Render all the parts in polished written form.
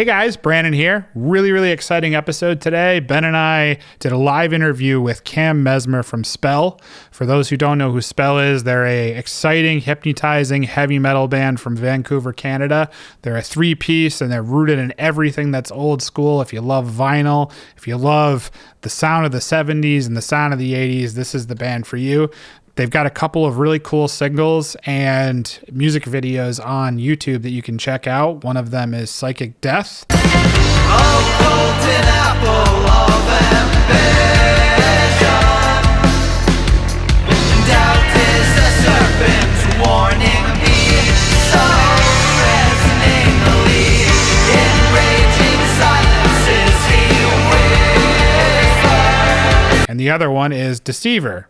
Hey guys, Brandon here. Really exciting episode today. Ben and I did a live interview with Cam Mesmer from Spell. For those who don't know who Spell is, they're a exciting, hypnotizing heavy metal band from Vancouver, Canada. They're a three-piece and they're rooted in everything that's old school. If you love vinyl, if you love the sound of the 70s and the sound of the 80s, this is the band for you. They've got a couple of really cool singles and music videos on YouTube that you can check out. One of them is Psychic Death. Oh, golden apple of ambition. Doubt is a serpent's warning me. So resonantly, in raging silences he whispers. And the other one is Deceiver.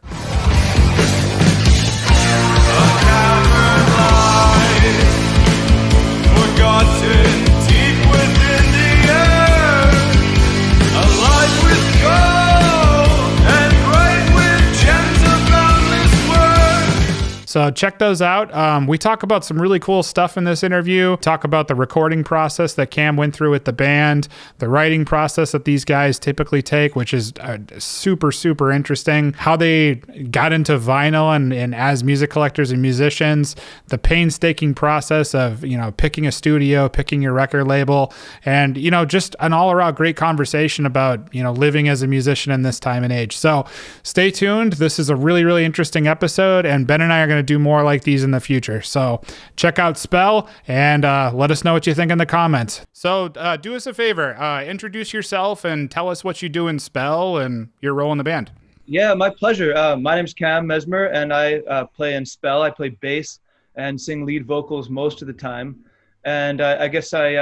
Forgotten deep within the earth, alive with gold and bright with gems of boundless worth. So check those out. We talk about some really cool stuff in this interview. Talk about the recording process that Cam went through with the band, the writing process that these guys typically take, which is super interesting. How they got into vinyl and as music collectors and musicians, the painstaking process of, picking a studio, picking your record label, and, just an all around great conversation about, living as a musician in this time and age. So stay tuned. This is a really interesting episode, and Ben and I are going to do more like these in the future. So check out Spell and let us know what you think in the comments. So do us a favor, introduce yourself and tell us what you do in Spell and your role in the band. Yeah, my pleasure. My name's Cam Mesmer, and I play in Spell. I play bass and sing lead vocals most of the time. And I guess I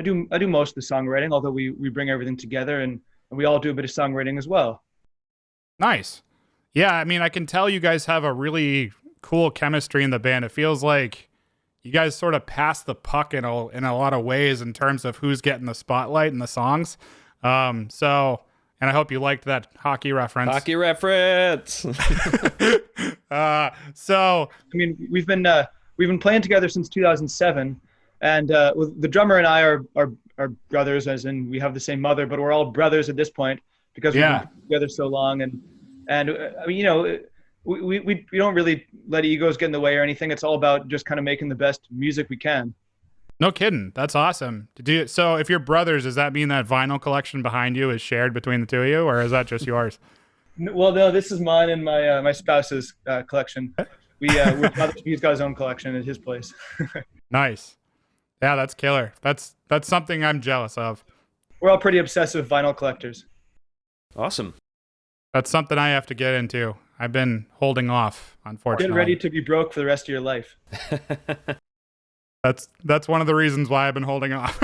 do most of the songwriting, although we bring everything together and we all do a bit of songwriting as well. Nice. Yeah, I mean, I can tell you guys have a really cool chemistry in the band. It feels like you guys sort of pass the puck in a lot of ways in terms of who's getting the spotlight in the songs. And I hope you liked that hockey reference. Hockey reference. So I mean, we've been playing together since 2007, and the drummer and I are brothers, as in we have the same mother, but we're all brothers at this point because we've been together so long. And I mean, we don't really let egos get in the way or anything. It's all about just kind of making the best music we can. no kidding. That's awesome. So if you're brothers, does that mean that vinyl collection behind you is shared between the two of you, or is that just yours? Well, no, this is mine and my spouse's collection. We're brothers. He's got his own collection at his place. Nice. Yeah, that's killer. That's something I'm jealous of. We're all pretty obsessive vinyl collectors. Awesome. That's something I have to get into. I've been holding off, unfortunately. Get ready to be broke for the rest of your life. That's one of the reasons why I've been holding off.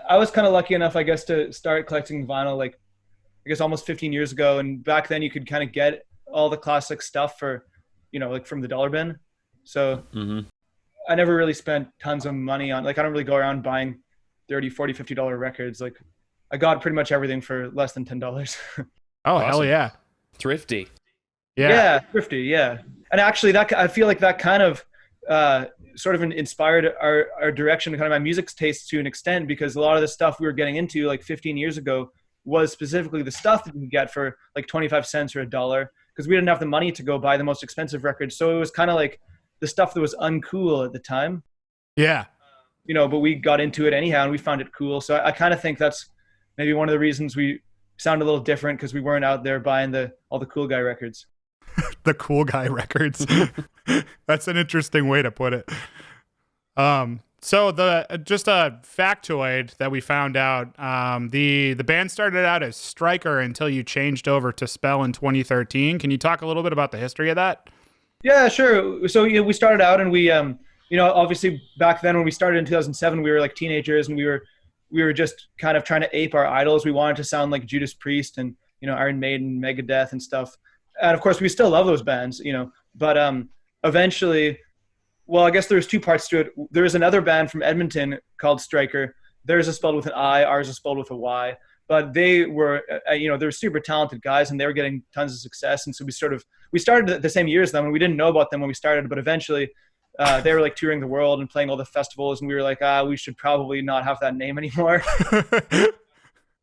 I was kind of lucky enough, I guess, to start collecting vinyl, almost 15 years ago. And back then you could kind of get all the classic stuff for, from the dollar bin. So I never really spent tons of money on, I don't really go around buying $30, $40, $50 records. I got pretty much everything for less than $10. Oh, Awesome. Hell yeah. Thrifty. Yeah, thrifty, yeah. And actually, I feel like that kind of sort of inspired our direction, kind of my music taste to an extent, because a lot of the stuff we were getting into 15 years ago was specifically the stuff that you get for 25 cents or $1, because we didn't have the money to go buy the most expensive records. So it was kind of like the stuff that was uncool at the time. Yeah. But we got into it anyhow and we found it cool. So I kind of think that's maybe one of the reasons we sound a little different, because we weren't out there buying all the cool guy records. The cool guy records. That's an interesting way to put it. So just a factoid that we found out, the band started out as Striker until you changed over to Spell in 2013. Can you talk a little bit about the history of that? Yeah, sure. So we started out, and we obviously back then when we started in 2007, we were teenagers, and we were just kind of trying to ape our idols. We wanted to sound like Judas Priest and Iron Maiden, Megadeth and stuff. And of course we still love those bands, but eventually, well, I guess there's two parts to it. There's another band from Edmonton called Striker. Theirs is spelled with an I, ours is spelled with a Y. But they were, they're super talented guys, and they were getting tons of success. And so we started the same year as them, and we didn't know about them when we started. But eventually, they were like touring the world and playing all the festivals, and we were like, we should probably not have that name anymore.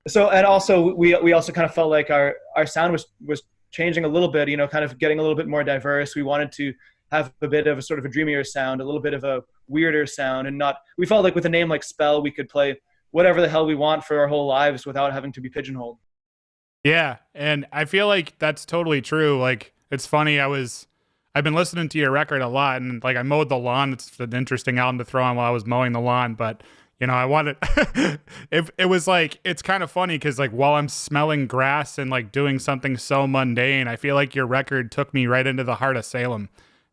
So, and also we also kind of felt like our sound was changing a little bit, kind of getting a little bit more diverse. We wanted to have a bit of a sort of a dreamier sound, a little bit of a weirder sound, and we felt like with a name like Spell, we could play whatever the hell we want for our whole lives without having to be pigeonholed. Yeah, and I feel like that's totally true. Like, it's funny, I've been listening to your record a lot, and like I mowed the lawn. It's an interesting album to throw on while I was mowing the lawn, but I wanted it was like, it's kind of funny because like while I'm smelling grass and like doing something so mundane, I feel like your record took me right into the heart of Salem.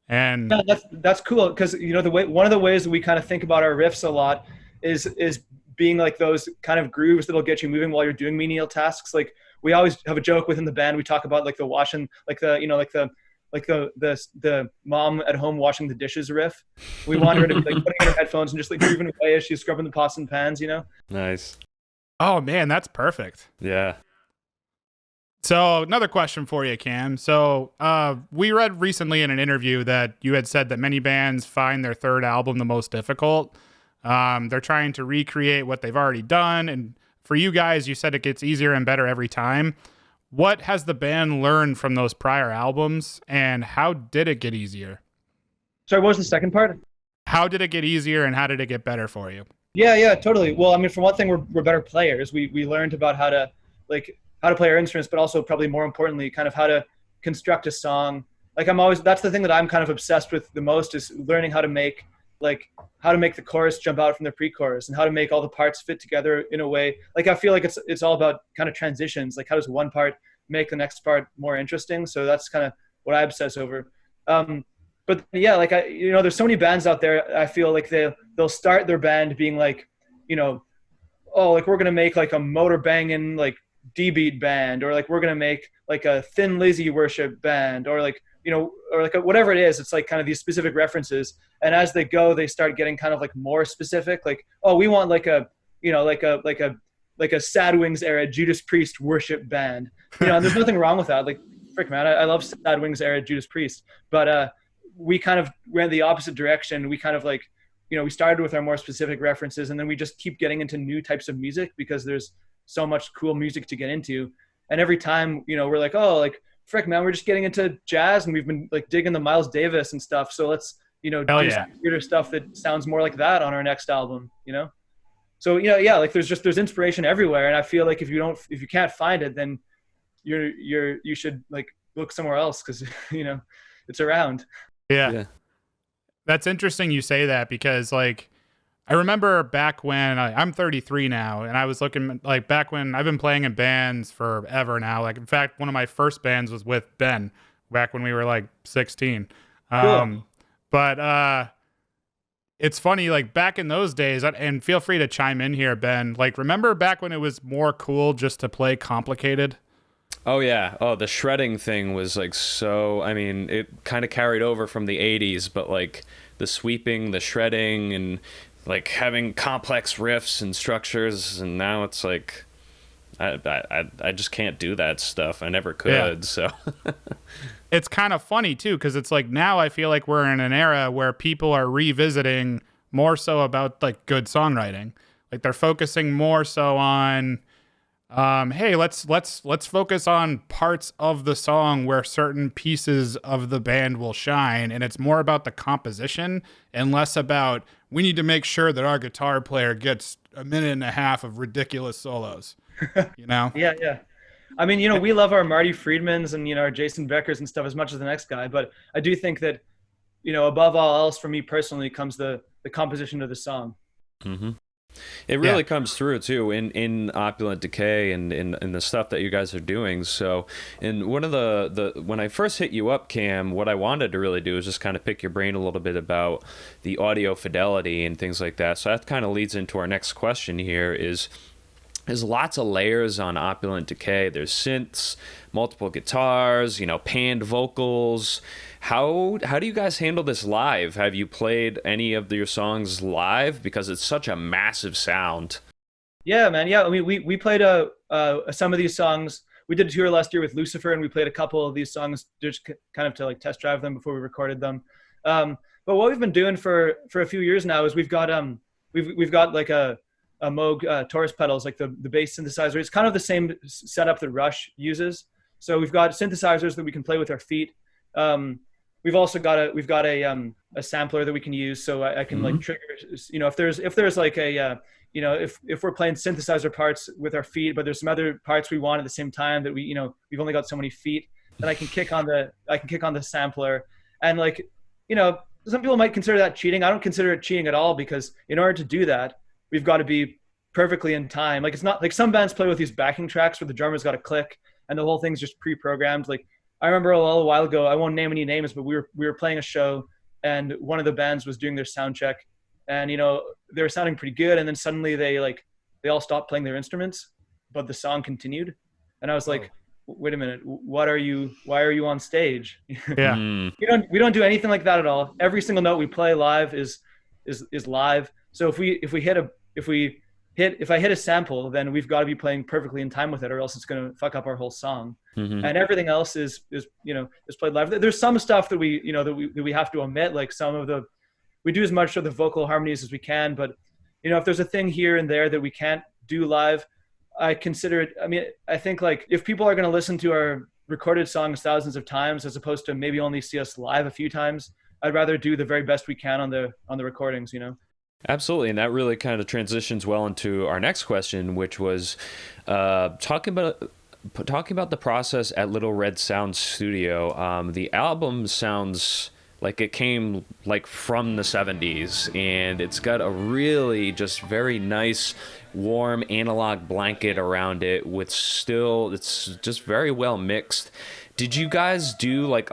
And yeah, that's cool because one of the ways that we kind of think about our riffs a lot is being like those kind of grooves that'll get you moving while you're doing menial tasks. Like we always have a joke within the band. We talk about like the washing, like the mom at home washing the dishes riff. We want her to be like putting in her headphones and just like grooving away as she's scrubbing the pots and pans. Nice. Oh man, that's perfect. Yeah. So another question for you, Cam. So we read recently in an interview that you had said that many bands find their third album the most difficult. They're trying to recreate what they've already done. And for you guys, you said it gets easier and better every time. What has the band learned from those prior albums, and how did it get easier? Sorry, what was the second part? How did it get easier, and how did it get better for you? Yeah, totally. Well, I mean, for one thing, we're better players. We learned about how to play our instruments, but also probably more importantly, kind of how to construct a song. Like that's the thing that I'm kind of obsessed with the most, is learning how to make the chorus jump out from the pre-chorus and how to make all the parts fit together in a way. Like I feel like it's all about kind of transitions. Like how does one part make the next part more interesting? So that's kind of what I obsess over. But yeah, like there's so many bands out there. I feel like they'll start their band being like, oh, like we're gonna make like a motor banging like D-beat band, or like we're gonna make like a Thin Lizzy worship band, or like or like whatever it is. It's like kind of these specific references, and as they go, they start getting kind of like more specific. Like, oh, we want like a Sad Wings era Judas Priest worship band. And there's nothing wrong with that. Like, frick, man, I love Sad Wings era Judas Priest, but we kind of went the opposite direction. We kind of like, we started with our more specific references, and then we just keep getting into new types of music because there's so much cool music to get into. And every time, we're like, oh, like, frick, man, we're just getting into jazz, and we've been like digging the Miles Davis and stuff. So let's, do some weirder stuff that sounds more like that on our next album, So, like there's inspiration everywhere. And I feel like if you can't find it, then you should like look somewhere else, because, it's around. Yeah. That's interesting you say that, because like, I remember back when I'm 33 now, and I was looking like back when I've been playing in bands forever now. Like, in fact, one of my first bands was with Ben back when we were like 16. Cool. But it's funny, like back in those days, and feel free to chime in here, Ben, like remember back when it was more cool just to play complicated? Oh yeah. Oh, the shredding thing was like it kind of carried over from the 80s, but like the sweeping, the shredding, and like having complex riffs and structures, and now it's like I just can't do that stuff. I never could. Yeah. So it's kind of funny too, because it's like now I feel like we're in an era where people are revisiting more so about like good songwriting. Like they're focusing more so on hey, let's focus on parts of the song where certain pieces of the band will shine, and it's more about the composition and less about we need to make sure that our guitar player gets a minute and a half of ridiculous solos. Yeah. I mean, we love our Marty Friedmans and our Jason Beckers and stuff as much as the next guy, but I do think that above all else, for me personally, comes the composition of the song. Mm-hmm. It really comes through too in Opulent Decay and in the stuff that you guys are doing. So, and one of the when I first hit you up, Cam, what I wanted to really do is just kind of pick your brain a little bit about the audio fidelity and things like that. So that kind of leads into our next question here is. There's lots of layers on Opulent Decay. There's synths, multiple guitars, panned vocals. How do you guys handle this live? Have you played any of your songs live? Because it's such a massive sound. Yeah, man. Yeah, I mean, we played some of these songs. We did a tour last year with Lucifer, and we played a couple of these songs just kind of to like test drive them before we recorded them. But what we've been doing for a few years now is we've got like a Moog Taurus pedals, like the bass synthesizer. It's kind of the same setup that Rush uses. So we've got synthesizers that we can play with our feet. We've also got a sampler that we can use. So I can like trigger, if there's like if we're playing synthesizer parts with our feet, but there's some other parts we want at the same time that we've only got so many feet, then I can kick on the sampler. And like, some people might consider that cheating. I don't consider it cheating at all, because in order to do that, we've got to be perfectly in time. Like, it's not like some bands play with these backing tracks where the drummer's got to click and the whole thing's just pre-programmed. Like, I remember a little while ago, I won't name any names, but we were playing a show and one of the bands was doing their sound check, and they were sounding pretty good, and then suddenly they all stopped playing their instruments, but the song continued. And I was like, wait a minute, why are you on stage? Yeah. We don't do anything like that at all. Every single note we play live is live. So if I hit a sample, then we've got to be playing perfectly in time with it, or else it's going to fuck up our whole song. And everything else is played live. There's some stuff that we have to omit, like we do as much of the vocal harmonies as we can, but if there's a thing here and there that we can't do live, I consider it. I mean, I think like if people are going to listen to our recorded songs thousands of times as opposed to maybe only see us live a few times, I'd rather do the very best we can on the recordings. Absolutely, and that really kind of transitions well into our next question, which was talking about the process at Little Red Sound Studio. The album sounds like it came like from the 70s, and it's got a really just very nice warm analog blanket around it it's just very well mixed. Did you guys do like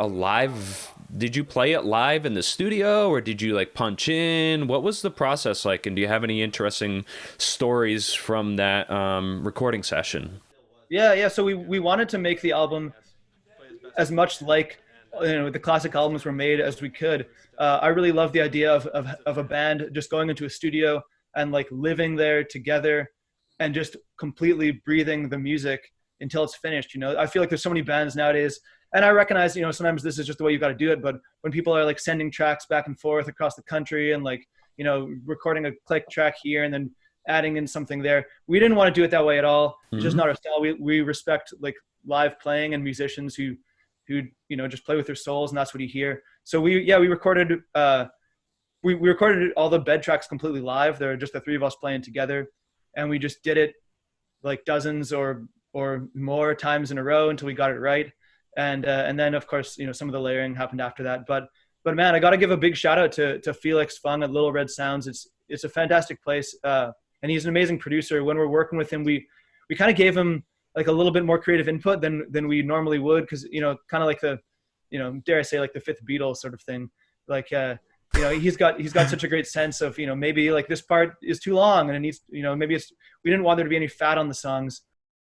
did you play it live in the studio, or did you like punch in? What was the process like, and do you have any interesting stories from that recording session? Yeah. So we wanted to make the album as much like the classic albums were made as we could. I really love the idea of a band just going into a studio and like living there together and just completely breathing the music until it's finished. I feel like there's so many bands nowadays, and I recognize, sometimes this is just the way you got to do it. But when people are like sending tracks back and forth across the country and like, recording a click track here and then adding in something there, we didn't want to do it that way at all. It's just not our style. We respect like live playing and musicians who just play with their souls, and that's what you hear. So we recorded we recorded all the bed tracks completely live. There were just the three of us playing together, and we just did it like dozens or more times in a row until we got it right. And then of course, some of the layering happened after that. But man, I got to give a big shout out to Felix Fung at Little Red Sounds. It's a fantastic place, and he's an amazing producer. When we're working with him, we kind of gave him like a little bit more creative input than we normally would, because kind of like the dare I say, like the fifth Beatle sort of thing. Like he's got such a great sense of maybe like this part is too long and it needs maybe we didn't want there to be any fat on the songs.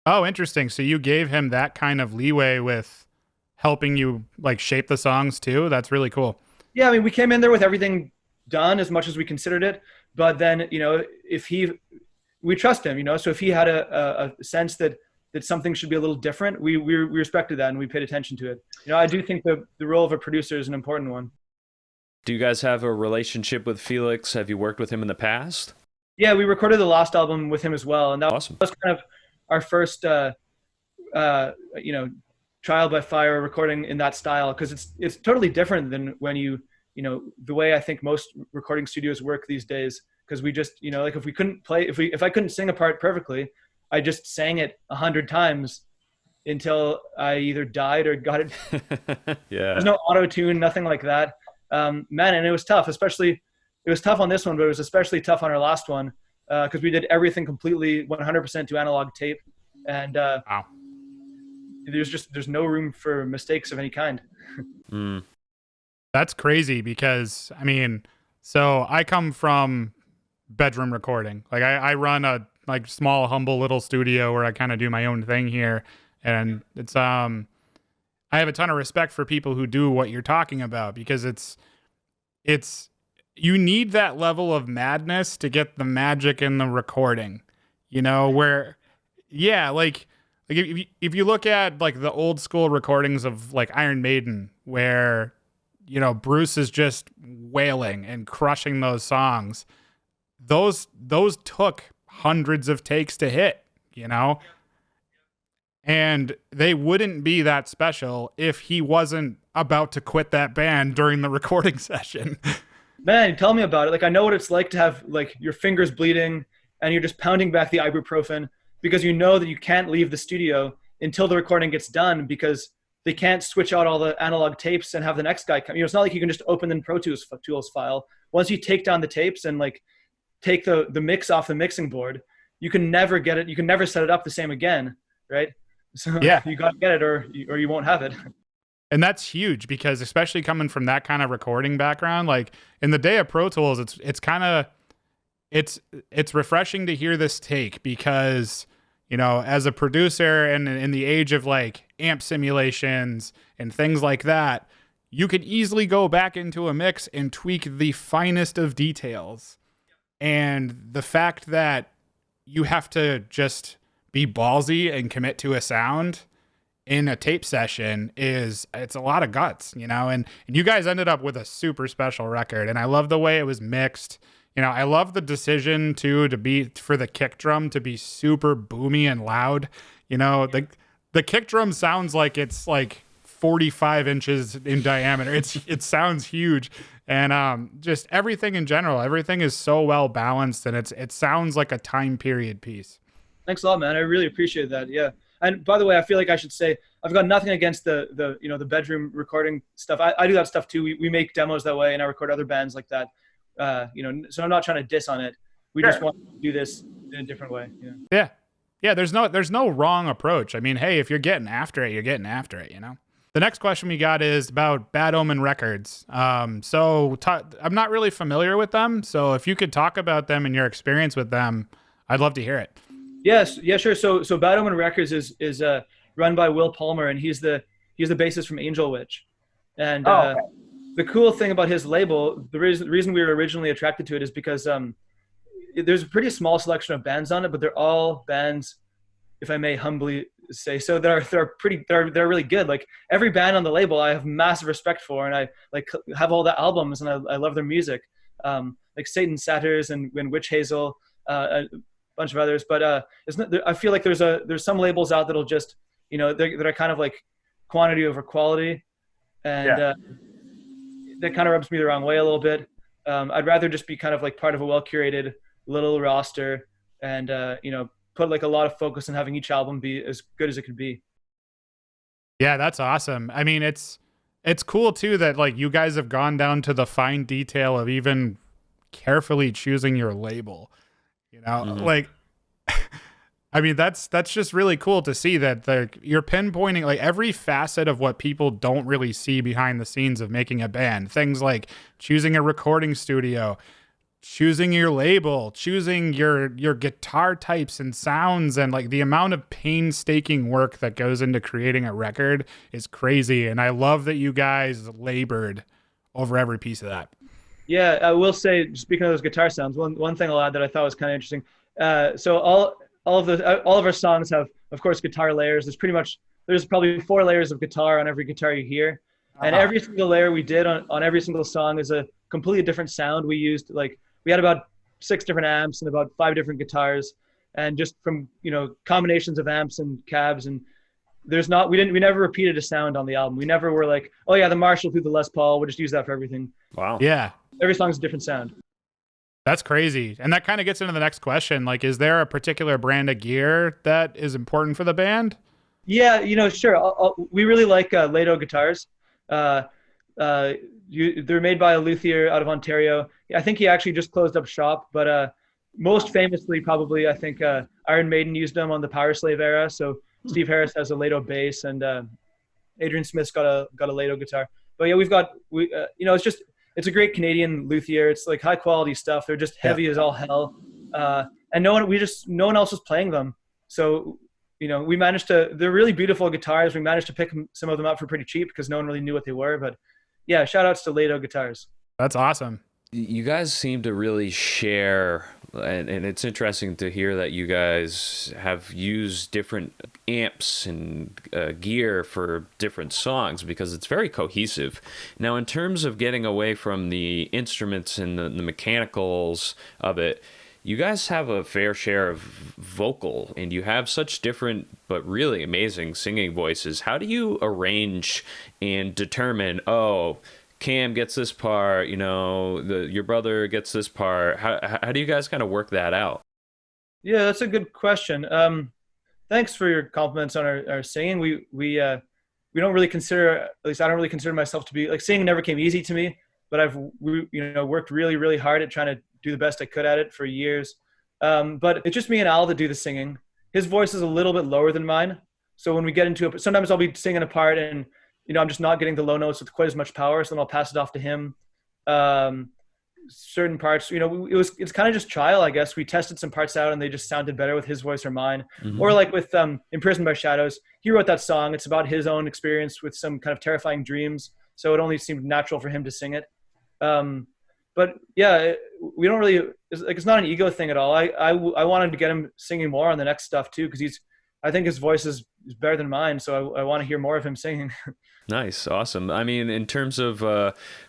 Oh, interesting. So you gave him that kind of leeway with helping you like shape the songs too. That's really cool. Yeah, I mean, we came in there with everything done as much as we considered it, but then we trust him, so if he had a sense that something should be a little different, we respected that and we paid attention to it. I do think the role of a producer is an important one. Do you guys have a relationship with Felix? Have you worked with him in the past? Yeah, we recorded the last album with him as well, and that Awesome. was kind of our first trial by fire recording in that style, because it's totally different than when the way I think most recording studios work these days. Because we just like if I couldn't sing a part perfectly, I just sang it 100 times until I either died or got it. Yeah. There's no auto tune, nothing like that. Man, and it was tough. It was tough on this one, but it was especially tough on our last one, because we did everything completely 100% to analog tape, and wow. There's no room for mistakes of any kind. That's crazy, because I mean, so I come from bedroom recording. Like I run a like small, humble little studio where I kind of do my own thing here, and it's I have a ton of respect for people who do what you're talking about, because it's you need that level of madness to get the magic in the recording, where like if you look at like the old school recordings of like Iron Maiden, where Bruce is just wailing and crushing those songs. Those took hundreds of takes to hit, and they wouldn't be that special if he wasn't about to quit that band during the recording session. Man, tell me about it. Like, I know what it's like to have like your fingers bleeding and you're just pounding back the ibuprofen because you know that you can't leave the studio until the recording gets done because they can't switch out all the analog tapes and have the next guy come. It's not like you can just open the Pro Tools file. Once you take down the tapes and like take the mix off the mixing board, you can never get it. You can never set it up the same again, right? So yeah, you got to get it or you won't have it. And that's huge because especially coming from that kind of recording background, like in the day of Pro Tools, it's refreshing to hear this take because, as a producer and in the age of like amp simulations and things like that, you could easily go back into a mix and tweak the finest of details. And the fact that you have to just be ballsy and commit to a sound in a tape session it's a lot of guts, and you guys ended up with a super special record. And I love the way it was mixed. I love the decision for the kick drum to be super boomy and loud. The kick drum sounds like it's like 45 inches in diameter. It sounds huge. And just everything in general, everything is so well balanced and it sounds like a time period piece. Thanks a lot, man. I really appreciate that. Yeah. And by the way, I feel like I should say I've got nothing against the bedroom recording stuff. I do that stuff too. We make demos that way, and I record other bands like that. So I'm not trying to diss on it. We just want to do this in a different way. Yeah. There's no wrong approach. I mean, hey, if you're getting after it, you're getting after it. The next question we got is about Bad Omen Records. I'm not really familiar with them, so if you could talk about them and your experience with them, I'd love to hear it. Yes, yeah, sure. So Bad Omen Records is run by Will Palmer, and he's the bassist from Angel Witch. And the cool thing about his label, the reason we were originally attracted to it is because there's a pretty small selection of bands on it, but they're all bands, if I may humbly say so, they're really good. Like every band on the label I have massive respect for, and I like have all the albums, and I love their music. Like Satan Satyrs and Witch Hazel, bunch of others, but I feel like there's some labels out that'll just that are kind of like quantity over quality, and that kind of rubs me the wrong way a little bit. I'd rather just be kind of like part of a well curated little roster, and put like a lot of focus on having each album be as good as it could be. Yeah, that's awesome. I mean, it's cool too that like you guys have gone down to the fine detail of even carefully choosing your label. Like, I mean, that's just really cool to see that you're pinpointing like every facet of what people don't really see behind the scenes of making a band. Things like choosing a recording studio, choosing your label, choosing your guitar types and sounds, and like the amount of painstaking work that goes into creating a record is crazy. And I love that you guys labored over every piece of that. Yeah, I will say, speaking of those guitar sounds, one thing I'll add that I thought was kind of interesting. So all of our songs have, of course, guitar layers. There's probably 4 layers of guitar on every guitar you hear, and every single layer we did on every single song is a completely different sound. We used we had about 6 different amps and about 5 different guitars, and just from combinations of amps and cabs, and we never repeated a sound on the album. We never were like, oh yeah, the Marshall through the Les Paul, we'll just use that for everything. Wow. Yeah. Every song's a different sound. That's crazy. And that kind of gets into the next question. Like, is there a particular brand of gear that is important for the band? Yeah, sure. We really like Lato guitars. They're made by a luthier out of Ontario. I think he actually just closed up shop, but most famously, probably, I think Iron Maiden used them on the Power Slave era. So Steve Harris has a Lato bass, and Adrian Smith's got a Lato guitar. But yeah, it's a great Canadian luthier. It's like high quality stuff. They're just heavy as all hell, and no one else was playing them. So they're really beautiful guitars. We managed to pick some of them up for pretty cheap because no one really knew what they were. But yeah, shout outs to Lato guitars. That's awesome. You guys seem to really share, and it's interesting to hear that you guys have used different amps and gear for different songs because it's very cohesive. Now, in terms of getting away from the instruments and the mechanicals of it, you guys have a fair share of vocal, and you have such different but really amazing singing voices. How do you arrange and determine, oh, Cam gets this part, your brother gets this part? How do you guys kind of work that out? Yeah, that's a good question. Thanks for your compliments on our singing. We don't really consider, at least I don't really consider myself to be like, singing never came easy to me, but I've worked really, really hard at trying to do the best I could at it for years. But it's just me and Al that do the singing. His voice is a little bit lower than mine. So when we get into it, sometimes I'll be singing a part and, I'm just not getting the low notes with quite as much power. So then I'll pass it off to him. Certain parts, it's kind of just trial, I guess. We tested some parts out and they just sounded better with his voice or mine. Mm-hmm. Or like with Imprisoned by Shadows, he wrote that song. It's about his own experience with some kind of terrifying dreams. So it only seemed natural for him to sing it. But yeah, we don't really, it's not an ego thing at all. I wanted to get him singing more on the next stuff too, because I think his voice is better than mine. So I want to hear more of him singing. Nice. Awesome. I mean, in terms of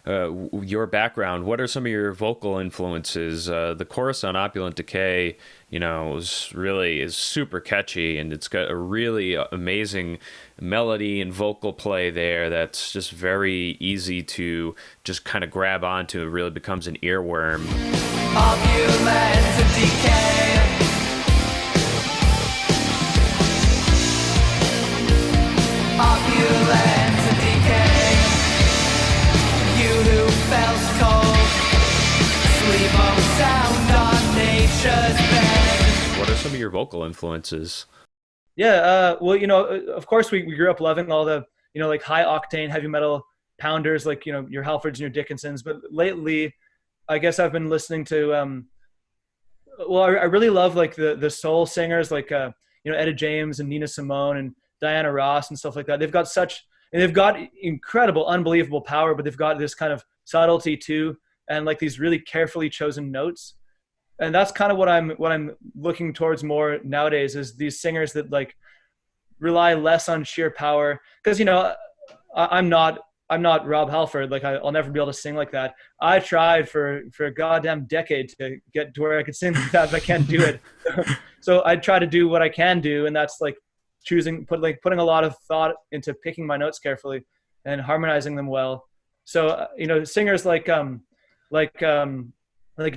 your background, what are some of your vocal influences? The chorus on Opulent Decay, is super catchy, and it's got a really amazing melody and vocal play there that's just very easy to just kind of grab onto. It really becomes an earworm. Opulent Decay. Opulent Decay. You who felt cold, sleep on sound on nature's bed. What are some of your vocal influences? Yeah, of course we grew up loving all the, like high octane heavy metal pounders, like, your Halfords and your Dickinsons. But lately, I guess I've been listening to, I really love like the soul singers, like, Etta James and Nina Simone and Diana Ross and stuff like that. They've got incredible, unbelievable power, but they've got this kind of subtlety too, and like these really carefully chosen notes. And that's kind of what I'm looking towards more nowadays, is these singers that like rely less on sheer power. Because I'm not Rob Halford. Like I'll never be able to sing like that. I tried for a goddamn decade to get to where I could sing like that, but I can't do it. So I try to do what I can do, and that's like putting a lot of thought into picking my notes carefully and harmonizing them well. So singers like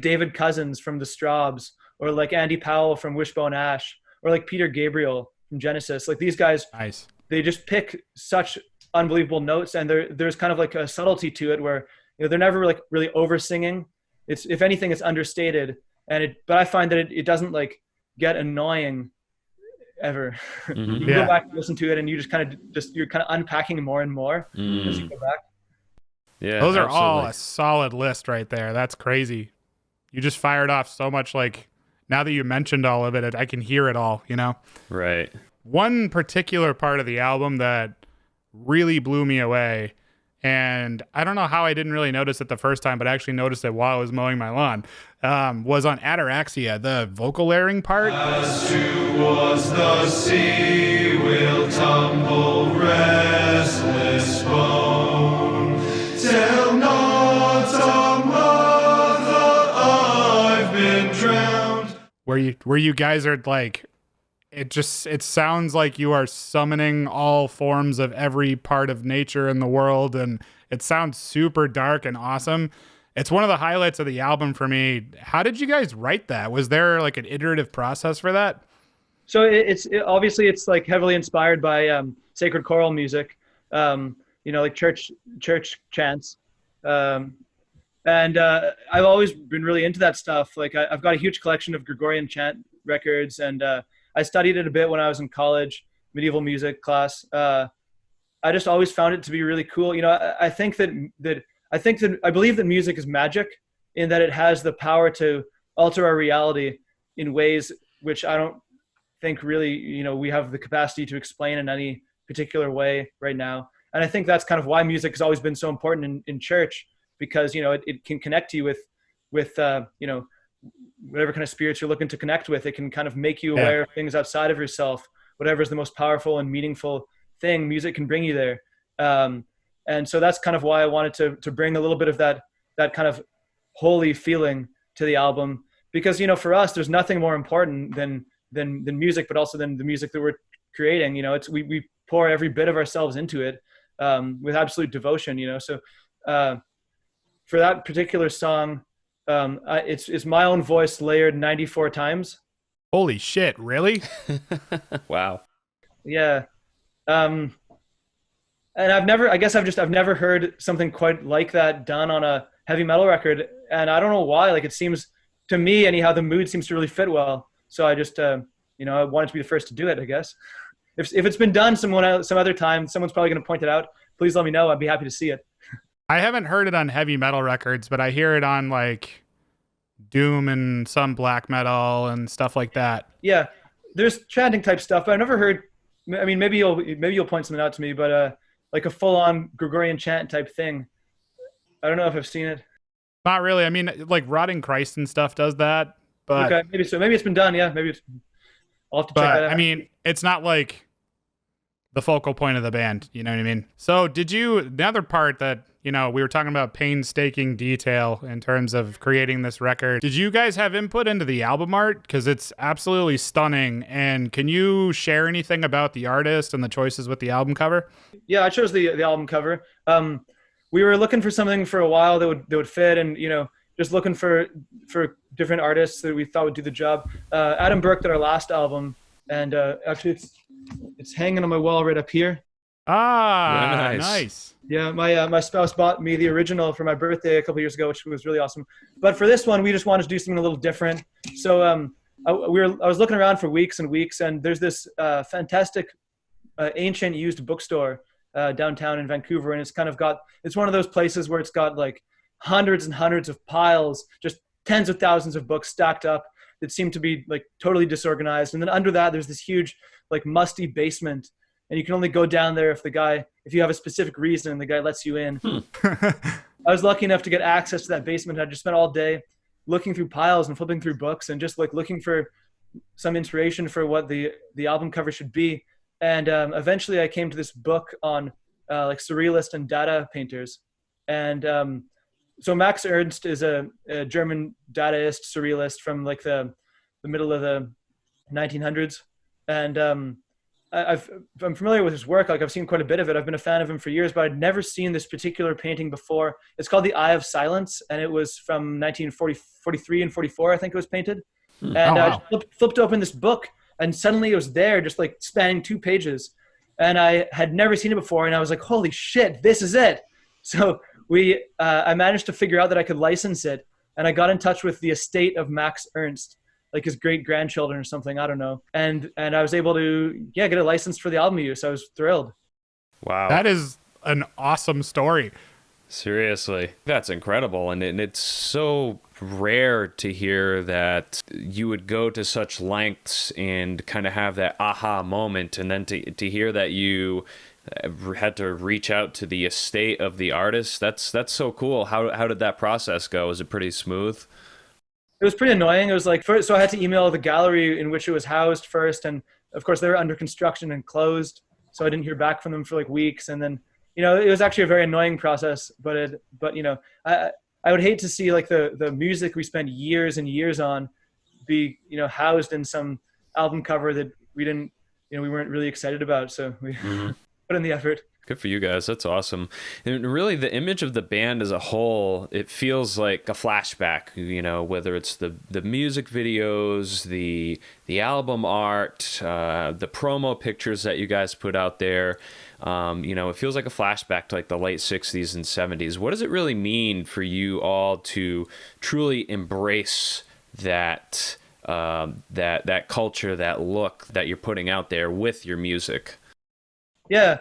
David Cousins from the Straubs, or like Andy Powell from Wishbone Ash, or like Peter Gabriel from Genesis. Like these guys, nice. They just pick such unbelievable notes, and there's kind of like a subtlety to it where they're never like really over singing. It's, if anything, it's understated, but I find that it doesn't like get annoying ever. Mm-hmm. You go back and listen to it, and you you're kind of unpacking more and more as you go back. Yeah, those are all a solid list right there. That's crazy. You just fired off so much. Like, now that you mentioned all of it, I can hear it all, Right. One particular part of the album that really blew me away, and I don't know how I didn't really notice it the first time, but I actually noticed it while I was mowing my lawn, was on Ataraxia, the vocal layering part. As towards the sea will tumble restless bone, tell not a mother I've been drowned. Where you guys are like, it sounds like you are summoning all forms of every part of nature in the world, and it sounds super dark and awesome. It's one of the highlights of the album for me. How did you guys write that? Was there like an iterative process for that? So obviously it's like heavily inspired by sacred choral music, like church chants. And I've always been really into that stuff. Like I've got a huge collection of Gregorian chant records, and I studied it a bit when I was in college, medieval music class. I just always found it to be really cool. I believe that music is magic, in that it has the power to alter our reality in ways which I don't think really, we have the capacity to explain in any particular way right now. And I think that's kind of why music has always been so important in church, because, it can connect you with whatever kind of spirits you're looking to connect with. It can kind of make you aware of things outside of yourself, whatever is the most powerful and meaningful thing, music can bring you there. And so that's kind of why I wanted to bring a little bit of that kind of holy feeling to the album, because, you know, for us, there's nothing more important than music, but also than the music that we're creating. You know, it's we pour every bit of ourselves into it with absolute devotion. You know, so for that particular song, it's my own voice layered 94 times. Holy shit! Really? Wow. Yeah. And I've never heard something quite like that done on a heavy metal record, and I don't know why. Like, it seems to me, anyhow, the mood seems to really fit well. So I just, you know, I wanted to be the first to do it, I guess. If it's been done some other time, someone's probably going to point it out. Please let me know. I'd be happy to see it. I haven't heard it on heavy metal records, but I hear it on like doom and some black metal and stuff like that. Yeah, there's chanting type stuff, but I've never heard. I mean, maybe you'll point something out to me, but like a full-on Gregorian chant type thing. I don't know if I've seen it. Not really. I mean, like Rotting Christ and stuff does that, but okay, maybe so. Maybe it's been done. Yeah, maybe I'll have to check that out. I mean, it's not like the focal point of the band. You know what I mean? So the other part that, you know, we were talking about painstaking detail in terms of creating this record. Did you guys have input into the album art? Because it's absolutely stunning. And can you share anything about the artist and the choices with the album cover? Yeah, I chose the album cover. We were looking for something for a while that would fit, and, you know, just looking for different artists that we thought would do the job. Adam Burke did our last album, and actually it's hanging on my wall right up here. Ah, yeah, nice. Yeah, my spouse bought me the original for my birthday a couple years ago, which was really awesome. But for this one, we just wanted to do something a little different. So I was looking around for weeks and weeks, and there's this fantastic ancient used bookstore downtown in Vancouver, and it's one of those places where it's got like hundreds and hundreds of piles, just tens of thousands of books stacked up that seem to be like totally disorganized. And then under that, there's this huge like musty basement, and you can only go down there if you have a specific reason and the guy lets you in. I was lucky enough to get access to that basement. I just spent all day looking through piles and flipping through books and just like looking for some inspiration for what the album cover should be. And eventually I came to this book on like surrealist and dada painters. And so Max Ernst is a German dadaist surrealist from like the middle of the 1900s. And I'm familiar with his work. Like, I've seen quite a bit of it. I've been a fan of him for years, but I'd never seen this particular painting before. It's called The Eye of Silence, and it was from 1943 and 44, I think it was painted. And wow. I flipped open this book, and suddenly it was there, just like spanning 2 pages. And I had never seen it before, and I was like, holy shit, this is it. So I managed to figure out that I could license it, and I got in touch with the estate of Max Ernst, like his great grandchildren or something, I don't know. And I was able to get a license for the album use. I was thrilled. Wow. That is an awesome story. Seriously, that's incredible. And it's so rare to hear that you would go to such lengths and kind of have that aha moment, and then to hear that you had to reach out to the estate of the artist. That's so cool. How did that process go? Was it pretty smooth? It was pretty annoying. It was like, so I had to email the gallery in which it was housed first. And of course they were under construction and closed. So I didn't hear back from them for like weeks. And then, you know, it was actually a very annoying process, but you know, I would hate to see like the music we spent years and years on be, you know, housed in some album cover that we weren't really excited about. So we put in the effort. Good for you guys. That's awesome. And really, the image of the band as a whole, it feels like a flashback, you know, whether it's the music videos, the album art, the promo pictures that you guys put out there. You know, it feels like a flashback to like the late 60s and 70s. What does it really mean for you all to truly embrace that that culture, that look that you're putting out there with your music? Yeah.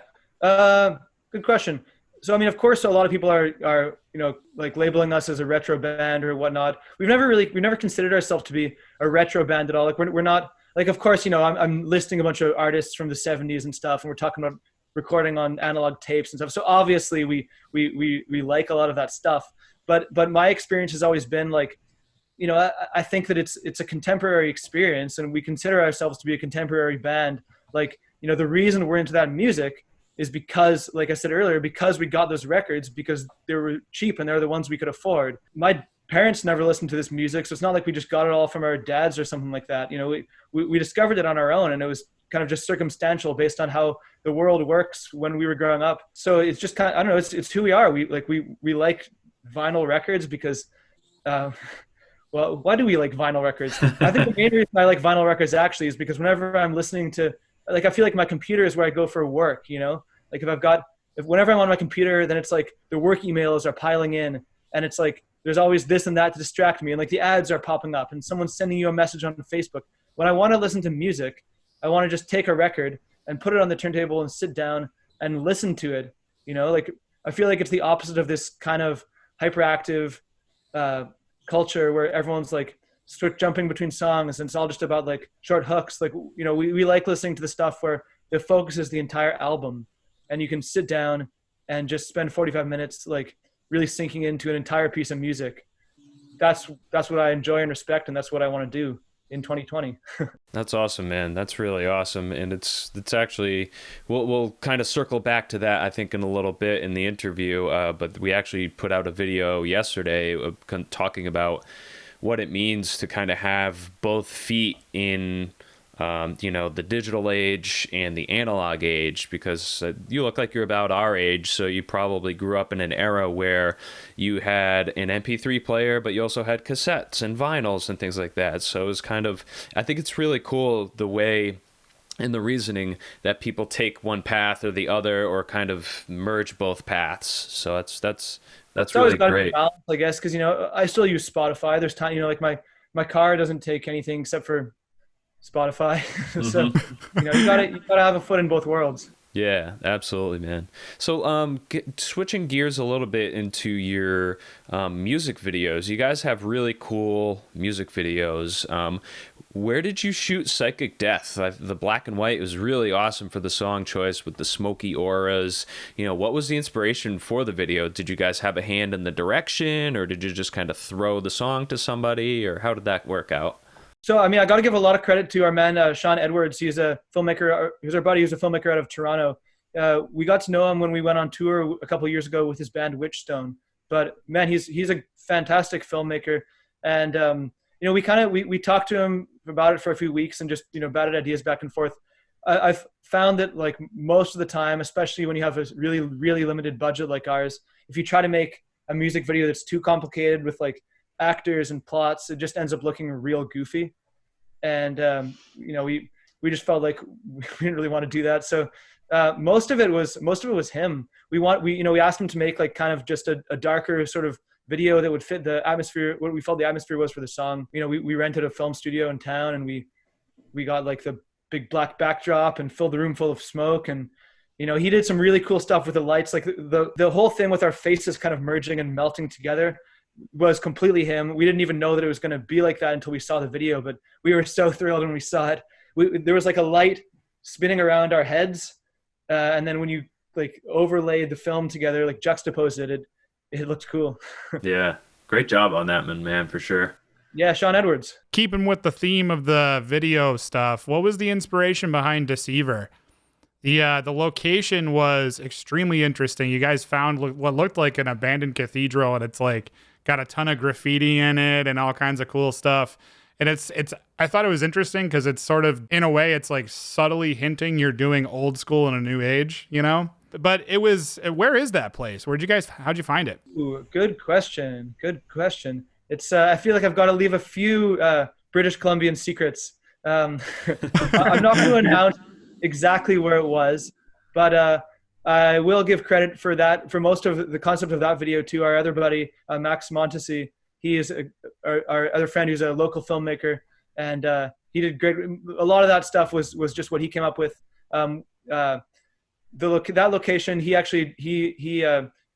Good question. So, I mean, of course, a lot of people are, you know, like labeling us as a retro band or whatnot. We've never considered ourselves to be a retro band at all. Like we're not, like, of course, you know, I'm listing a bunch of artists from the 70s and stuff, and we're talking about recording on analog tapes and stuff. So obviously we like a lot of that stuff, but my experience has always been like, you know, I think that it's a contemporary experience, and we consider ourselves to be a contemporary band. Like, you know, the reason we're into that music is because, like I said earlier, because we got those records because they were cheap and they're the ones we could afford. My parents never listened to this music, so it's not like we just got it all from our dads or something like that. You know, we discovered it on our own, and it was kind of just circumstantial based on how the world works when we were growing up. So it's just kind of, I don't know, it's who we are. We like vinyl records because, well, why do we like vinyl records? I think the main reason I like vinyl records actually is because whenever I'm listening to, like, I feel like my computer is where I go for work, you know? Like if whenever I'm on my computer, then it's like the work emails are piling in, and it's like, there's always this and that to distract me. And like the ads are popping up and someone's sending you a message on Facebook. When I want to listen to music, I want to just take a record and put it on the turntable and sit down and listen to it. You know, like, I feel like it's the opposite of this kind of hyperactive culture where everyone's like jumping between songs and it's all just about like short hooks. Like, you know, we like listening to the stuff where the focus is the entire album and you can sit down and just spend 45 minutes like really sinking into an entire piece of music. That's what I enjoy and respect, and that's what I want to do in 2020. That's awesome, man. That's really awesome. And it's actually, we'll kind of circle back to that, I think, in a little bit in the interview. But we actually put out a video yesterday talking about what it means to kind of have both feet in, you know, the digital age and the analog age, because you look like you're about our age, so you probably grew up in an era where you had an MP3 player, but you also had cassettes and vinyls and things like that. So it was kind of, I think it's really cool the way and the reasoning that people take one path or the other, or kind of merge both paths. So that's really great, balance, I guess, because, you know, I still use Spotify. There's time, you know, like my car doesn't take anything except for Spotify. So, you know, you gotta have a foot in both worlds. Yeah, absolutely, man. So, switching gears a little bit into your music videos, you guys have really cool music videos. Where did you shoot Psychic Death? The black and white was really awesome for the song choice with the smoky auras. You know, what was the inspiration for the video? Did you guys have a hand in the direction, or did you just kind of throw the song to somebody, or how did that work out? So, I mean, I got to give a lot of credit to our man, Sean Edwards. He's a filmmaker. He's our buddy. He's a filmmaker out of Toronto. We got to know him when we went on tour a couple of years ago with his band Witchstone. But man, he's a fantastic filmmaker. And, you know, we talked to him about it for a few weeks and just, you know, batted ideas back and forth. I've found that like most of the time, especially when you have a really, really limited budget like ours, if you try to make a music video that's too complicated with like actors and plots, it just ends up looking real goofy. And you know, we just felt like we didn't really want to do that. So most of it was him. We asked him to make like kind of just a darker sort of video that would fit the atmosphere, what we felt the atmosphere was for the song. You know, we rented a film studio in town, and we got like the big black backdrop and filled the room full of smoke. And you know, he did some really cool stuff with the lights, like the whole thing with our faces kind of merging and melting together was completely him. We didn't even know that it was going to be like that until we saw the video, but we were so thrilled when we saw it. There was like a light spinning around our heads, and then when you like overlaid the film together, like juxtaposed it looked cool. Yeah, great job on that, man, for sure. Yeah, Sean Edwards. Keeping with the theme of the video stuff, what was the inspiration behind Deceiver? The location was extremely interesting. You guys found what looked like an abandoned cathedral, and it's like got a ton of graffiti in it and all kinds of cool stuff. And I thought it was interesting because it's sort of, in a way, it's like subtly hinting you're doing old school in a new age, you know? But where is that place? How'd you find it? Ooh, good question. It's, I feel like I've got to leave a few British Columbian secrets. I'm not going to announce exactly where it was, but I will give credit for that, for most of the concept of that video to our other buddy, Max Montesi. He is our other friend who's a local filmmaker, and he did great. A lot of that stuff was just what he came up with. That location, he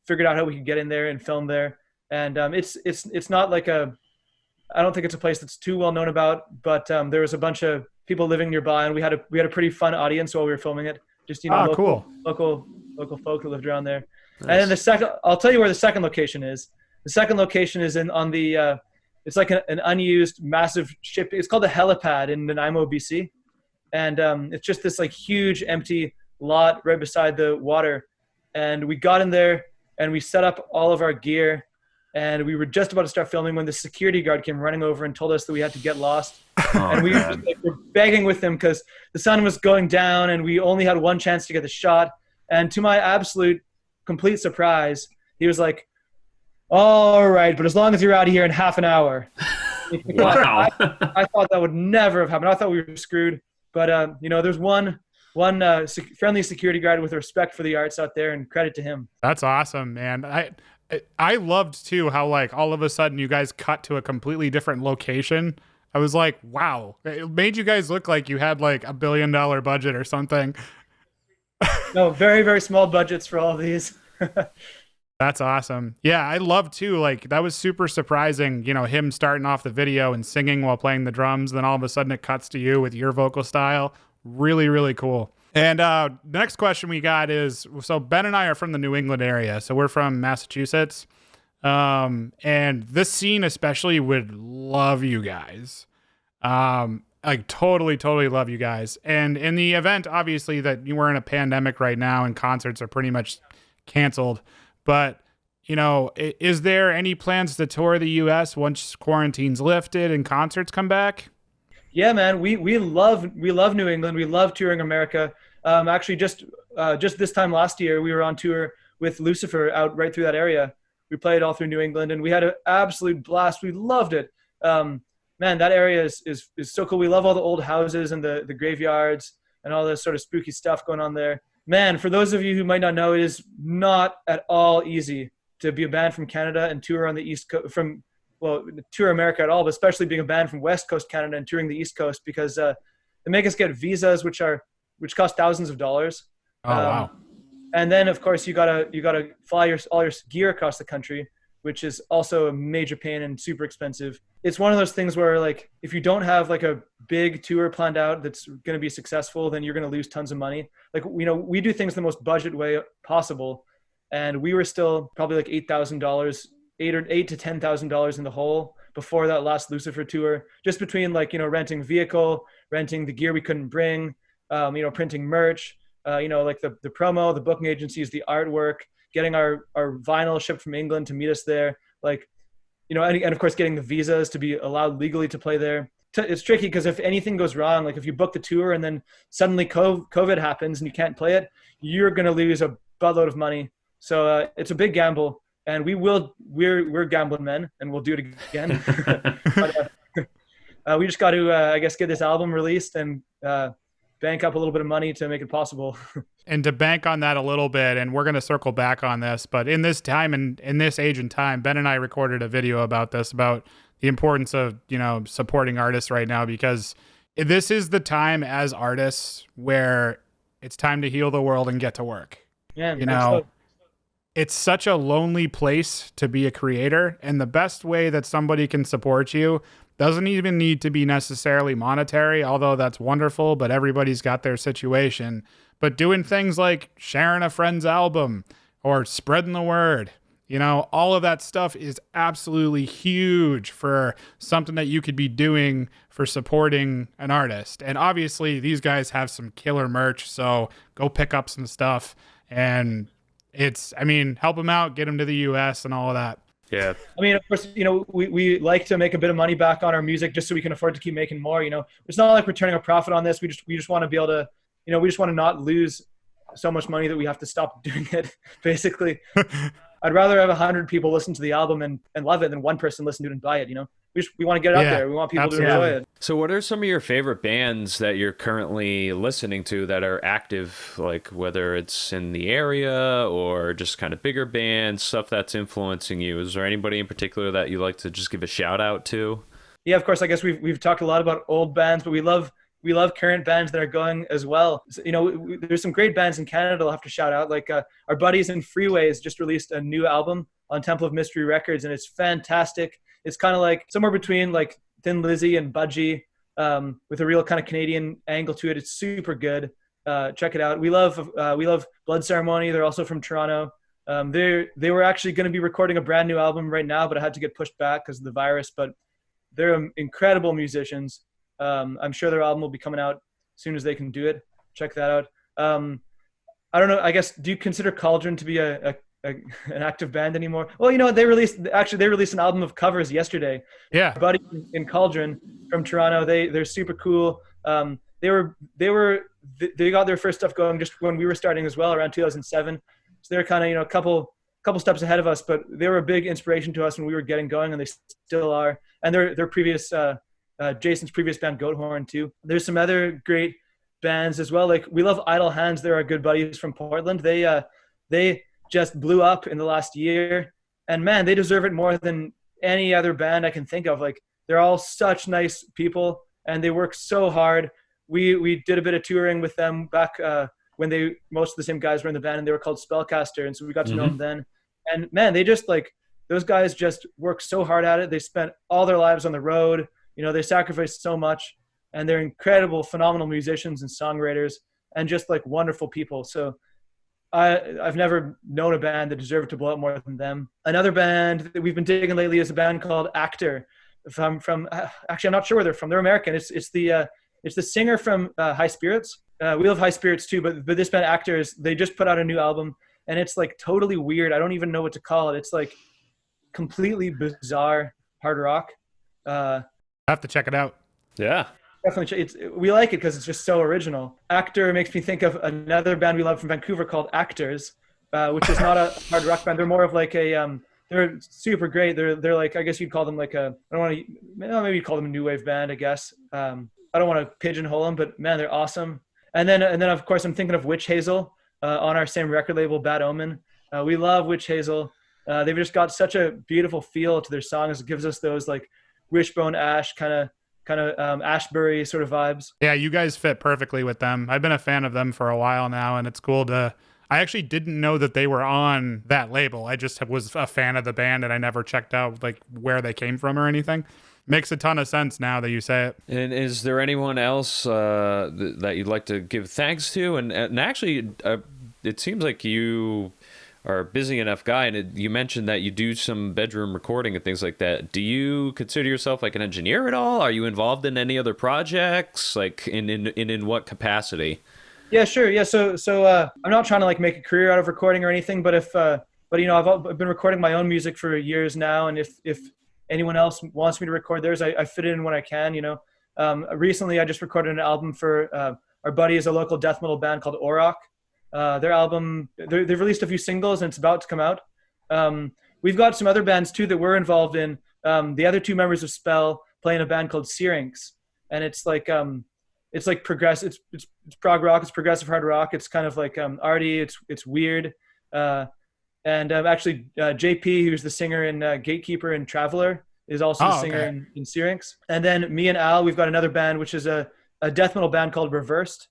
figured out how we could get in there and film there. And it's not like I don't think it's a place that's too well known about, but there was a bunch of people living nearby, and we had a pretty fun audience while we were filming it. Just, you know, local folk that lived around there. Nice. And then I'll tell you where the second location is. The second location is on the it's like an unused massive ship. It's called the helipad in Nanaimo, BC. and it's just this like huge empty lot right beside the water. And we got in there and we set up all of our gear, and we were just about to start filming when the security guard came running over and told us that we had to get lost. And we were begging with him because the sun was going down and we only had one chance to get the shot. And to my absolute complete surprise, he was like, all right, but as long as you're out of here in half an hour. Wow. I thought that would never have happened. I thought we were screwed. But, there's one friendly security guard with respect for the arts out there, and credit to him. That's awesome, man. I loved too how like all of a sudden you guys cut to a completely different location. I was like, wow, it made you guys look like you had like $1 billion budget or something. No, very, very small budgets for all of these. That's awesome. Yeah, I love too. Like that was super surprising, him starting off the video and singing while playing the drums. Then all of a sudden it cuts to you with your vocal style. Really, really cool. And next question we got is, so Ben and I are from the New England area. So we're from Massachusetts. And this scene especially would love you guys. Like totally love you guys. And in the event, obviously, that we're in a pandemic right now and concerts are pretty much canceled. But, is there any plans to tour the U.S. once quarantine's lifted and concerts come back? Yeah, man, we love New England. We love touring America. Actually, just this time last year, we were on tour with Lucifer out right through that area. We played all through New England, and we had an absolute blast. We loved it. Man, that area is so cool. We love all the old houses and the graveyards and all this sort of spooky stuff going on there. Man, for those of you who might not know, it is not at all easy to be a band from Canada and tour on the East Coast, tour America at all, but especially being a band from West Coast Canada and touring the East Coast, because they make us get visas, which cost thousands of dollars. Oh, wow. And then of course you gotta fly all your gear across the country, which is also a major pain and super expensive. It's one of those things where like if you don't have like a big tour planned out that's going to be successful, then you're going to lose tons of money. Like we do things the most budget way possible, and we were still probably like $8,000, $8,000 to $10,000 in the hole before that last Lucifer tour, just between like renting vehicle, renting the gear we couldn't bring, printing merch, like the promo, the booking agencies, the artwork, getting our vinyl shipped from England to meet us there, like and of course getting the visas to be allowed legally to play there. It's tricky because if anything goes wrong, like if you book the tour and then suddenly COVID happens and you can't play it, you're going to lose a buttload of money. So it's a big gamble, and we're gambling men, and we'll do it again. But, we just got to, I guess, get this album released and bank up a little bit of money to make it possible. And to bank on that a little bit, and we're going to circle back on this, but in this time and in this age and time, Ben and I recorded a video about this, about the importance of, supporting artists right now, because this is the time as artists where it's time to heal the world and get to work. Yeah, it's such a lonely place to be a creator, and the best way that somebody can support you doesn't even need to be necessarily monetary, although that's wonderful, but everybody's got their situation. But doing things like sharing a friend's album or spreading the word, all of that stuff is absolutely huge for something that you could be doing for supporting an artist. And obviously these guys have some killer merch, so go pick up some stuff and help them out, get them to the US and all of that. Yeah. I mean, of course, we like to make a bit of money back on our music just so we can afford to keep making more. It's not like we're turning a profit on this. We just want to be able to, we just want to not lose so much money that we have to stop doing it, basically. I'd rather have 100 people listen to the album and love it than one person listen to it and buy it, We want to get it out there. We want people to enjoy it. So what are some of your favorite bands that you're currently listening to that are active, like whether it's in the area or just kind of bigger bands, stuff that's influencing you? Is there anybody in particular that you like to just give a shout out to? Yeah, of course. I guess we've talked a lot about old bands, but we love current bands that are going as well. So, there's some great bands in Canada I'll have to shout out. Like our buddies in Freeways just released a new album on Temple of Mystery Records, and it's fantastic. It's kind of like somewhere between like Thin Lizzy and Budgie, with a real kind of Canadian angle to it. It's super good. Check it out. We love Blood Ceremony. They're also from Toronto. They were actually going to be recording a brand new album right now, but it had to get pushed back because of the virus. But they're incredible musicians. I'm sure their album will be coming out soon as they can do it. Check that out. I don't know. I guess, do you consider Cauldron to be an active band anymore? Well, they released an album of covers yesterday. Yeah. Our buddy in Cauldron from Toronto, they're super cool. They got their first stuff going just when we were starting as well, around 2007. So they're kind of, a couple steps ahead of us, but they were a big inspiration to us when we were getting going, and they still are. And their previous Jason's previous band, Goathorn, too. There's some other great bands as well. Like, we love Idle Hands. They're our good buddies from Portland. They just blew up in the last year, and man, they deserve it more than any other band I can think of. Like, they're all such nice people, and they work so hard. We did a bit of touring with them back when most of the same guys were in the band, and they were called Spellcaster, and so we got to know them then. And man, they just, like, those guys just work so hard at it. They spent all their lives on the road. They sacrificed so much, and they're incredible, phenomenal musicians and songwriters, and just, like, wonderful people. So I've never known a band that deserved to blow up more than them. Another band that we've been digging lately is a band called Actor. From actually, I'm not sure where they're from. They're American. It's the singer from High Spirits. We love High Spirits too, but this band Actors, they just put out a new album, and it's, like, totally weird. I don't even know what to call it. It's, like, completely bizarre hard rock. I have to check it out. Yeah. Definitely. We like it because it's just so original. Actor makes me think of another band we love from Vancouver called Actors, which is not a hard rock band. They're more of like they're super great. They're like, I guess you'd call them like maybe you'd call them a new wave band, I guess. I don't want to pigeonhole them, but man, they're awesome. And then of course I'm thinking of Witch Hazel on our same record label, Bad Omen. We love Witch Hazel. They've just got such a beautiful feel to their songs. It gives us those, like, Wishbone Ash kind of Ashbury sort of vibes. Yeah, you guys fit perfectly with them. I've been a fan of them for a while now, and it's cool to... I actually didn't know that they were on that label. I just was a fan of the band, and I never checked out, like, where they came from or anything. Makes a ton of sense now that you say it. And is there anyone else that you'd like to give thanks to? And actually, it seems like you are a busy enough guy, and you mentioned that you do some bedroom recording and things like that. Do you consider yourself like an engineer at all? Are you involved in any other projects? Like, in what capacity? Yeah, sure. Yeah, so I'm not trying to, like, make a career out of recording or anything, but I've been recording my own music for years now, and if anyone else wants me to record theirs, I fit it in when I can. Recently I just recorded an album for our buddy is a local death metal band called Orok. Their album, they've released a few singles, and it's about to come out. We've got some other bands too that we're involved in. The other two members of Spell play in a band called Syrinx, and it's like progressive. It's prog rock. It's progressive hard rock. It's kind of like arty. It's weird. And actually, JP, who's the singer in Gatekeeper and Traveler, is also the singer in Syrinx. And then me and Al, we've got another band, which is a death metal band called Reversed.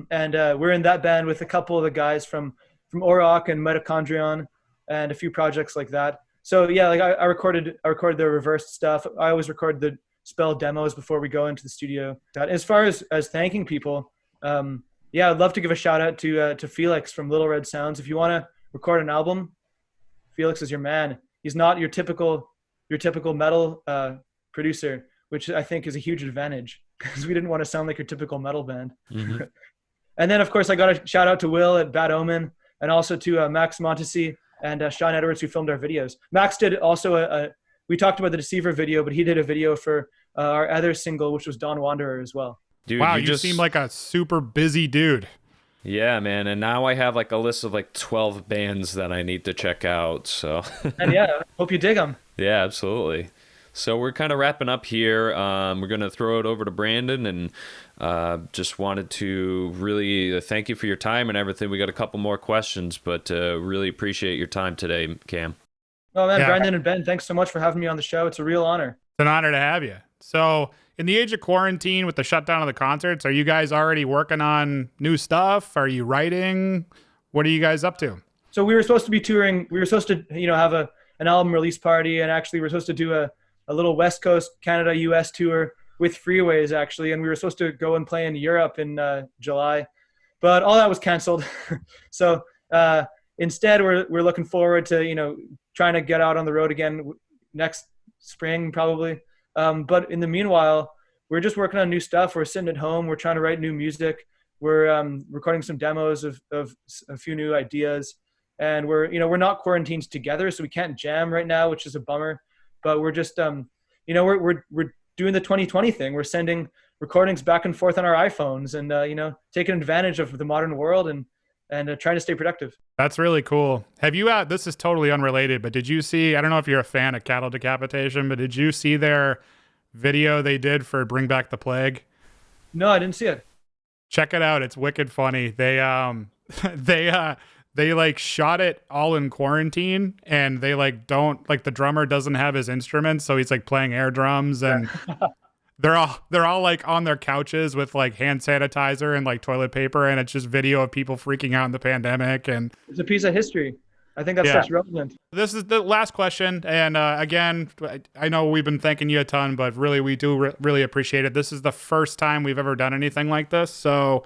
And we're in that band with a couple of the guys from Orok and Mitochondrion and a few projects like that. So yeah, like I recorded the Reversed stuff. I always record the Spell demos before we go into the studio. As far as thanking people, yeah, I'd love to give a shout out to Felix from Little Red Sounds. If you want to record an album, Felix is your man. He's not your typical metal producer, which I think is a huge advantage because we didn't want to sound like your typical metal band. Mm-hmm. And then, of course, I got a shout out to Will at Bad Omen, and also to Max Montesi and Sean Edwards, who filmed our videos. Max did also we talked about the Deceiver video, but he did a video for our other single, which was Dawn Wanderer as well. Dude, wow, you seem like a super busy dude. Yeah, man, and now I have like a list of like 12 bands that I need to check out. So, and yeah, hope you dig them. Yeah, absolutely. So we're kind of wrapping up here. We're going to throw it over to Brandon, and just wanted to really thank you for your time and everything. We got a couple more questions, but really appreciate your time today, Cam. Oh man, yeah. Brandon and Ben, thanks so much for having me on the show. It's a real honor. It's an honor to have you. So, in the age of quarantine with the shutdown of the concerts, are you guys already working on new stuff? Are you writing? What are you guys up to? So we were supposed to be touring. We were supposed to, have an album release party, and actually we're supposed to do a little West Coast Canada US tour with Freeways actually, and we were supposed to go and play in Europe in July, but all that was canceled. So instead, we're looking forward to trying to get out on the road again next spring probably. But in the meanwhile, we're just working on new stuff. We're sitting at home. We're trying to write new music. We're recording some demos of a few new ideas, and we're not quarantined together, so we can't jam right now, which is a bummer. But we're just we're doing the 2020 thing. We're sending recordings back and forth on our iPhones, and taking advantage of the modern world and trying to stay productive. That's really cool. Have you this is totally unrelated, but did you see, I don't know if you're a fan of Cattle Decapitation, but did you see their video they did for Bring Back the Plague? No, I didn't see it. Check it out. It's wicked funny. They they like shot it all in quarantine, and they the drummer doesn't have his instruments, so he's like playing air drums, and they're all like on their couches with like hand sanitizer and like toilet paper, and it's just video of people freaking out in the pandemic. And it's a piece of history. I think that's such relevant. This is the last question, and again, I know we've been thanking you a ton, but really we do really appreciate it. This is the first time we've ever done anything like this, so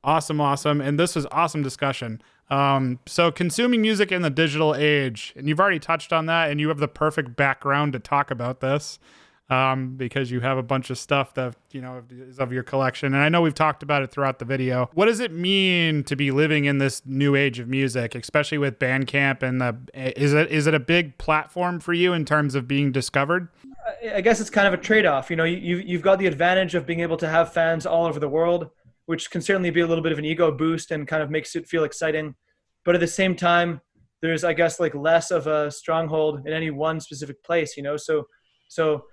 awesome, and this was awesome discussion. So consuming music in the digital age, and you've already touched on that, and you have the perfect background to talk about this. Because you have a bunch of stuff that, is of your collection. And I know we've talked about it throughout the video. What does it mean to be living in this new age of music, especially with Bandcamp? And is it a big platform for you in terms of being discovered? I guess it's kind of a trade-off. You've got the advantage of being able to have fans all over the world, which can certainly be a little bit of an ego boost and kind of makes it feel exciting. But at the same time, there's, I guess, like less of a stronghold in any one specific place, So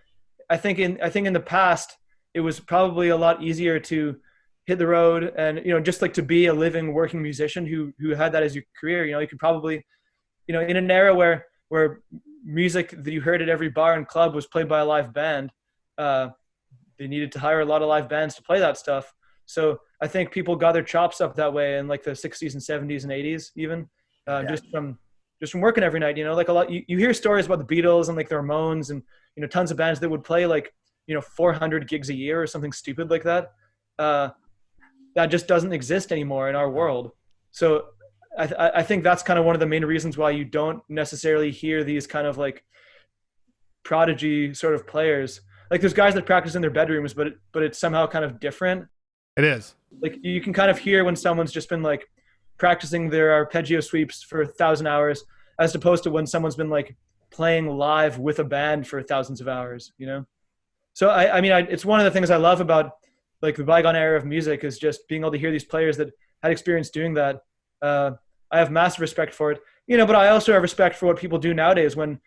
I think in the past, it was probably a lot easier to hit the road and, just like to be a living, working musician who had that as your career. You could probably, in an era where music that you heard at every bar and club was played by a live band, they needed to hire a lot of live bands to play that stuff. So I think people got their chops up that way in like the 60s and 70s and 80s even, just from working every night. Like a lot, you hear stories about the Beatles and like the Ramones and, tons of bands that would play like, 400 gigs a year or something stupid like that. That just doesn't exist anymore in our world. So I think that's kind of one of the main reasons why you don't necessarily hear these kind of like prodigy sort of players. Like there's guys that practice in their bedrooms, but it's somehow kind of different. It is. Like you can kind of hear when someone's just been like practicing their arpeggio sweeps for 1,000 hours, as opposed to when someone's been like playing live with a band for thousands of hours, So I mean, it's one of the things I love about like the bygone era of music is just being able to hear these players that had experience doing that. I have massive respect for it, but I also have respect for what people do nowadays when,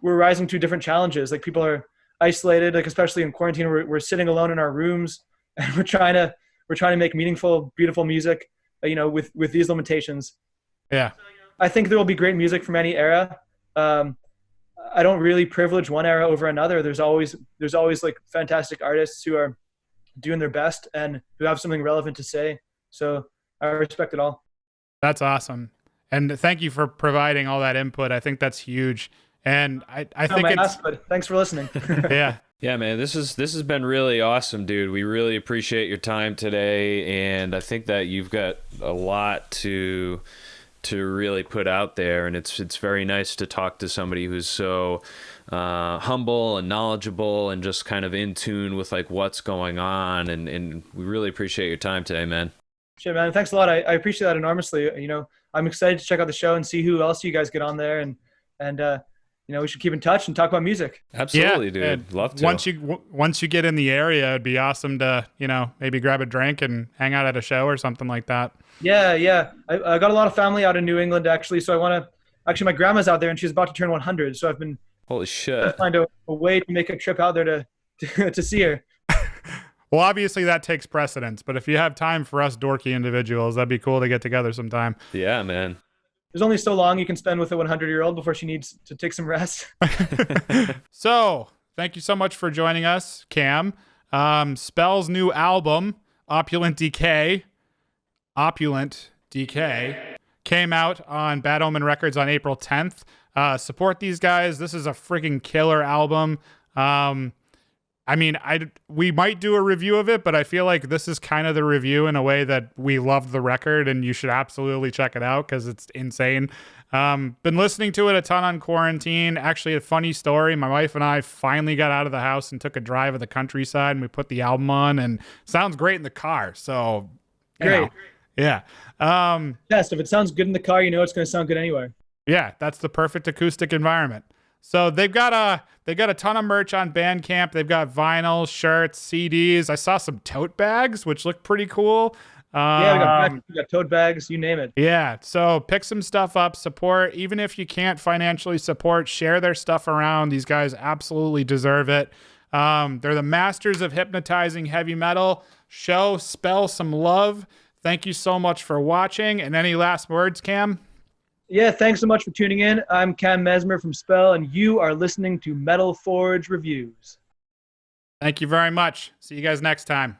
we're rising to different challenges. Like people are isolated, like especially in quarantine, we're sitting alone in our rooms and we're trying to make meaningful, beautiful music, with these limitations. Yeah. I think there will be great music from any era. I don't really privilege one era over another. There's always like fantastic artists who are doing their best and who have something relevant to say. So I respect it all. That's awesome. And thank you for providing all that input. I think that's huge. And I think thanks for listening. Yeah. Yeah, man, this has been really awesome, dude. We really appreciate your time today, and I think that you've got a lot to really put out there, and it's very nice to talk to somebody who's so humble and knowledgeable and just kind of in tune with like what's going on, and we really appreciate your time today, man. Shit, man, thanks a lot. I appreciate that enormously. I'm excited to check out the show and see who else you guys get on there, and we should keep in touch and talk about music. Absolutely, dude. Love to. Once you get in the area, it'd be awesome to, maybe grab a drink and hang out at a show or something like that. Yeah. I got a lot of family out in New England, actually. So my grandma's out there and she's about to turn 100. So I've been holy shit. Find a way to make a trip out there to see her. Well, obviously that takes precedence, but if you have time for us dorky individuals, that'd be cool to get together sometime. Yeah, man. There's only so long you can spend with a 100-year-old before she needs to take some rest. So, thank you so much for joining us, Cam. Spell's new album, Opulent Decay, came out on Bad Omen Records on April 10th. Support these guys. This is a freaking killer album. I mean, we might do a review of it, but I feel like this is kind of the review in a way that we love the record, and you should absolutely check it out because it's insane. Been listening to it a ton on quarantine. Actually, a funny story. My wife and I finally got out of the house and took a drive of the countryside, and we put the album on, and it sounds great in the car. So, Great. Yeah. Test. If it sounds good in the car, you know it's going to sound good anyway. Yeah, that's the perfect acoustic environment. So they've got a ton of merch on Bandcamp. They've got vinyl, shirts, CDs. I saw some tote bags, which look pretty cool. Yeah, we got tote bags, you name it. Yeah, so pick some stuff up, support. Even if you can't financially support, share their stuff around. These guys absolutely deserve it. They're the masters of hypnotizing heavy metal. Show Spell some love. Thank you so much for watching. And any last words, Cam? Yeah, thanks so much for tuning in. I'm Cam Mesmer from Spell, and you are listening to Metal Forge Reviews. Thank you very much. See you guys next time.